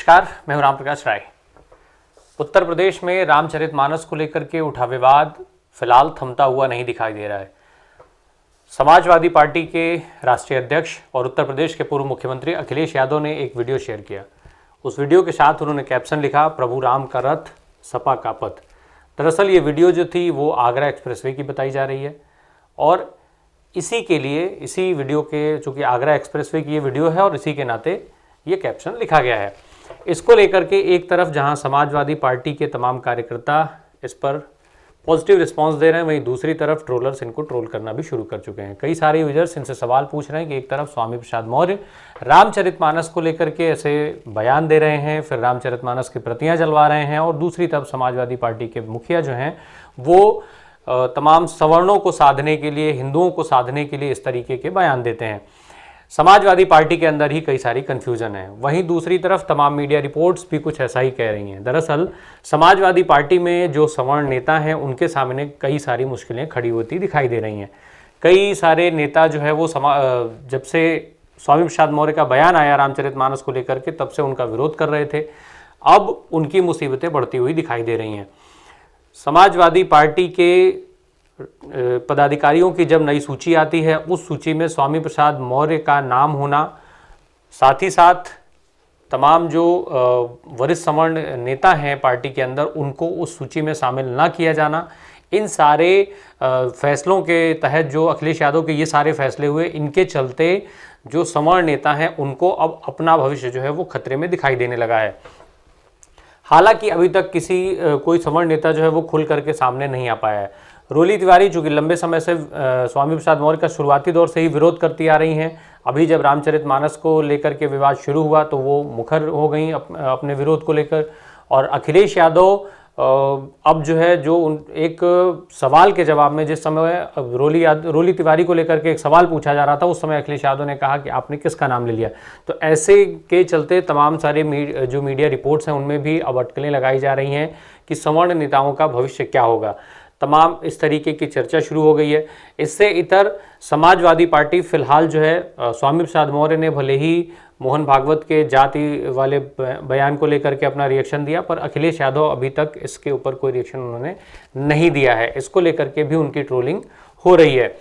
नमस्कार, मैं हूं राम प्रकाश राय। उत्तर प्रदेश में रामचरितमानस को लेकर के उठा विवाद फिलहाल थमता हुआ नहीं दिखाई दे रहा है। समाजवादी पार्टी के राष्ट्रीय अध्यक्ष और उत्तर प्रदेश के पूर्व मुख्यमंत्री अखिलेश यादव ने एक वीडियो शेयर किया। उस वीडियो के साथ उन्होंने कैप्शन लिखा, प्रभु राम का रथ सपा का पथ। दरअसल ये वीडियो जो थी वो आगरा एक्सप्रेसवे की बताई जा रही है और इसी के लिए, इसी वीडियो के, चूँकि आगरा एक्सप्रेसवे की ये वीडियो है और इसी के नाते ये कैप्शन लिखा गया है। इसको लेकर के एक तरफ जहां समाजवादी पार्टी के तमाम कार्यकर्ता इस पर पॉजिटिव रिस्पांस दे रहे हैं, वहीं दूसरी तरफ ट्रोलर्स इनको ट्रोल करना भी शुरू कर चुके हैं। कई सारे यूजर्स इनसे सवाल पूछ रहे हैं कि एक तरफ स्वामी प्रसाद मौर्य रामचरितमानस को लेकर के ऐसे बयान दे रहे हैं, फिर रामचरितमानस की प्रतियां जलवा रहे हैं, और दूसरी तरफ समाजवादी पार्टी के मुखिया जो हैं वो तमाम सवर्णों को साधने के लिए, हिंदुओं को साधने के लिए इस तरीके के बयान देते हैं। समाजवादी पार्टी के अंदर ही कई सारी कन्फ्यूजन है। वहीं दूसरी तरफ तमाम मीडिया रिपोर्ट्स भी कुछ ऐसा ही कह रही हैं। दरअसल समाजवादी पार्टी में जो सवर्ण नेता हैं उनके सामने कई सारी मुश्किलें खड़ी होती दिखाई दे रही हैं। कई सारे नेता जो है वो जब से स्वामी प्रसाद मौर्य का बयान आया रामचरितमानस को लेकर के, तब से उनका विरोध कर रहे थे। अब उनकी मुसीबतें बढ़ती हुई दिखाई दे रही हैं। समाजवादी पार्टी के पदाधिकारियों की जब नई सूची आती है, उस सूची में स्वामी प्रसाद मौर्य का नाम होना, साथ ही साथ तमाम जो वरिष्ठ सवर्ण नेता हैं पार्टी के अंदर, उनको उस सूची में शामिल ना किया जाना, इन सारे फैसलों के तहत जो अखिलेश यादव के ये सारे फैसले हुए, इनके चलते जो सवर्ण नेता हैं उनको अब अपना भविष्य जो है वो खतरे में दिखाई देने लगा है। हालांकि अभी तक कोई सवर्ण नेता जो है वो खुल करके सामने नहीं आ पाया है। रोली तिवारी जो कि लंबे समय से स्वामी प्रसाद मौर्य का शुरुआती दौर से ही विरोध करती आ रही हैं, अभी जब रामचरितमानस को लेकर के विवाद शुरू हुआ तो वो मुखर हो गई अपने विरोध को लेकर। और अखिलेश यादव अब जो है, जो एक सवाल के जवाब में, जिस समय रोली तिवारी को लेकर के एक सवाल पूछा जा रहा था, उस समय अखिलेश यादव ने कहा कि आपने किसका नाम ले लिया। तो ऐसे के चलते तमाम सारे जो मीडिया रिपोर्ट्स हैं उनमें भी अब अटकलें लगाई जा रही हैं कि सवर्ण नेताओं का भविष्य क्या होगा। तमाम इस तरीके की चर्चा शुरू हो गई है। इससे इतर समाजवादी पार्टी फिलहाल जो है, स्वामी प्रसाद मौर्य ने भले ही मोहन भागवत के जाति वाले बयान को लेकर के अपना रिएक्शन दिया, पर अखिलेश यादव अभी तक इसके ऊपर कोई रिएक्शन उन्होंने नहीं दिया है। इसको लेकर के भी उनकी ट्रोलिंग हो रही है।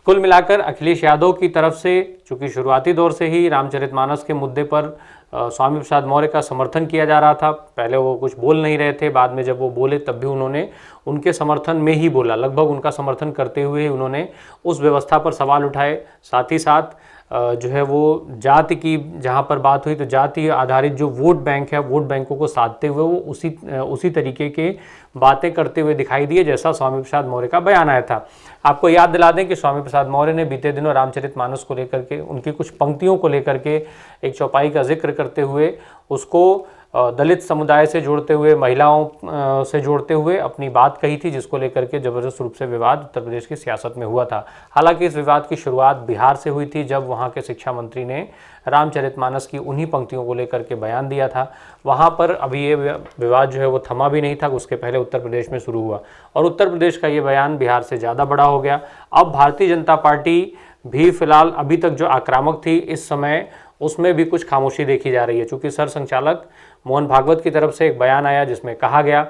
कुल मिलाकर अखिलेश यादव की तरफ से, चूँकि शुरुआती दौर से ही रामचरितमानस के मुद्दे पर स्वामी प्रसाद मौर्य का समर्थन किया जा रहा था। पहले वो कुछ बोल नहीं रहे थे, बाद में जब वो बोले तब भी उन्होंने उनके समर्थन में ही बोला, लगभग उनका समर्थन करते हुए उन्होंने उस व्यवस्था पर सवाल उठाए। साथ ही साथ जो है वो जाति की जहाँ पर बात हुई, तो जाति आधारित जो वोट बैंक है, वोट बैंकों को साधते हुए वो उसी तरीके के बातें करते हुए दिखाई दिए जैसा स्वामी प्रसाद मौर्य का बयान आया था। आपको याद दिला दें कि स्वामी प्रसाद मौर्य ने बीते दिनों रामचरितमानस को लेकर के, उनकी कुछ पंक्तियों को लेकर के एक चौपाई का जिक्र करते हुए उसको दलित समुदाय से जोड़ते हुए, महिलाओं से जोड़ते हुए अपनी बात कही थी, जिसको लेकर के जबरदस्त रूप से विवाद उत्तर प्रदेश की सियासत में हुआ था। हालांकि इस विवाद की शुरुआत बिहार से हुई थी, जब वहां के शिक्षा मंत्री ने रामचरितमानस की उन्हीं पंक्तियों को लेकर के बयान दिया था। वहां पर अभी ये विवाद जो है वो थमा भी नहीं था, उसके पहले उत्तर प्रदेश में शुरू हुआ और उत्तर प्रदेश का ये बयान बिहार से ज़्यादा बड़ा हो गया। अब भारतीय जनता पार्टी भी फिलहाल अभी तक जो आक्रामक थी इस समय, उसमें भी कुछ खामोशी देखी जा रही है। चूँकि सरसंघचालक मोहन भागवत की तरफ से एक बयान आया जिसमें कहा गया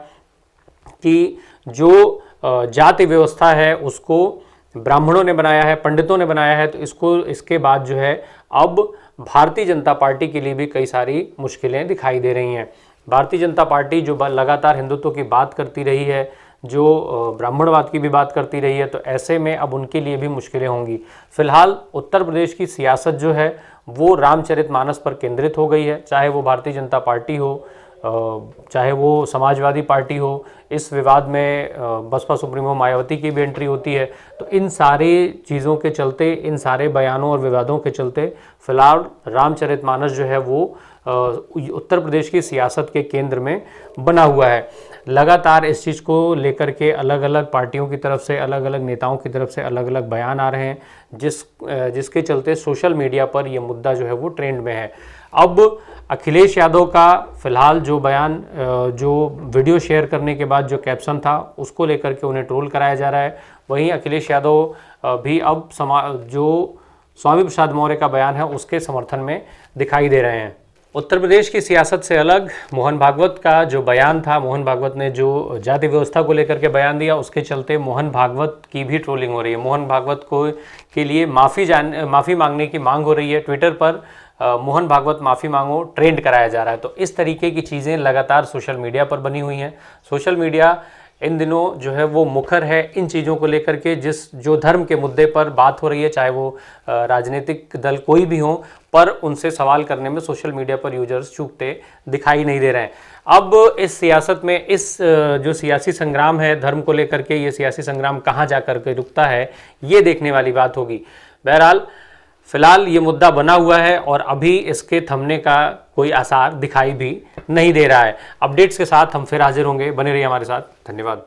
कि जो जाति व्यवस्था है उसको ब्राह्मणों ने बनाया है, पंडितों ने बनाया है, तो इसके बाद जो है अब भारतीय जनता पार्टी के लिए भी कई सारी मुश्किलें दिखाई दे रही हैं। भारतीय जनता पार्टी जो लगातार हिंदुत्व की बात करती रही है, जो ब्राह्मणवाद की भी बात करती रही है, तो ऐसे में अब उनके लिए भी मुश्किलें होंगी। फिलहाल उत्तर प्रदेश की सियासत जो है वो रामचरितमानस पर केंद्रित हो गई है, चाहे वो भारतीय जनता पार्टी हो, चाहे वो समाजवादी पार्टी हो। इस विवाद में बसपा सुप्रीमो मायावती की भी एंट्री होती है। तो इन सारी चीज़ों के चलते, इन सारे बयानों और विवादों के चलते फिलहाल रामचरितमानस जो है वो उत्तर प्रदेश की सियासत के केंद्र में बना हुआ है। लगातार इस चीज़ को लेकर के अलग अलग पार्टियों की तरफ से, अलग अलग नेताओं की तरफ से अलग अलग बयान आ रहे हैं, जिसके चलते सोशल मीडिया पर यह मुद्दा जो है वो ट्रेंड में है। अब अखिलेश यादव का फिलहाल जो बयान, जो वीडियो शेयर करने के बाद जो कैप्शन था, उसको लेकर के उन्हें ट्रोल कराया जा रहा है। वहीं अखिलेश यादव भी अब जो स्वामी प्रसाद मौर्य का बयान है उसके समर्थन में दिखाई दे रहे हैं। उत्तर प्रदेश की सियासत से अलग मोहन भागवत का जो बयान था, मोहन भागवत ने जो जाति व्यवस्था को लेकर के बयान दिया, उसके चलते मोहन भागवत की भी ट्रोलिंग हो रही है। मोहन भागवत को के लिए माफ़ी मांगने की मांग हो रही है। ट्विटर पर मोहन भागवत माफ़ी मांगो ट्रेंड कराया जा रहा है। तो इस तरीके की चीज़ें लगातार सोशल मीडिया पर बनी हुई हैं। सोशल मीडिया इन दिनों जो है वो मुखर है इन चीज़ों को लेकर के, जो धर्म के मुद्दे पर बात हो रही है, चाहे वो राजनीतिक दल कोई भी हो, पर उनसे सवाल करने में सोशल मीडिया पर यूजर्स चूकते दिखाई नहीं दे रहे हैं। अब इस सियासत में इस जो सियासी संग्राम है धर्म को लेकर के, ये सियासी संग्राम कहाँ जा कर के रुकता है, ये देखने वाली बात होगी। बहरहाल फिलहाल ये मुद्दा बना हुआ है और अभी इसके थमने का कोई आसार दिखाई भी नहीं दे रहा है। अपडेट्स के साथ हम फिर हाजिर होंगे, बने रहिए हमारे साथ। धन्यवाद।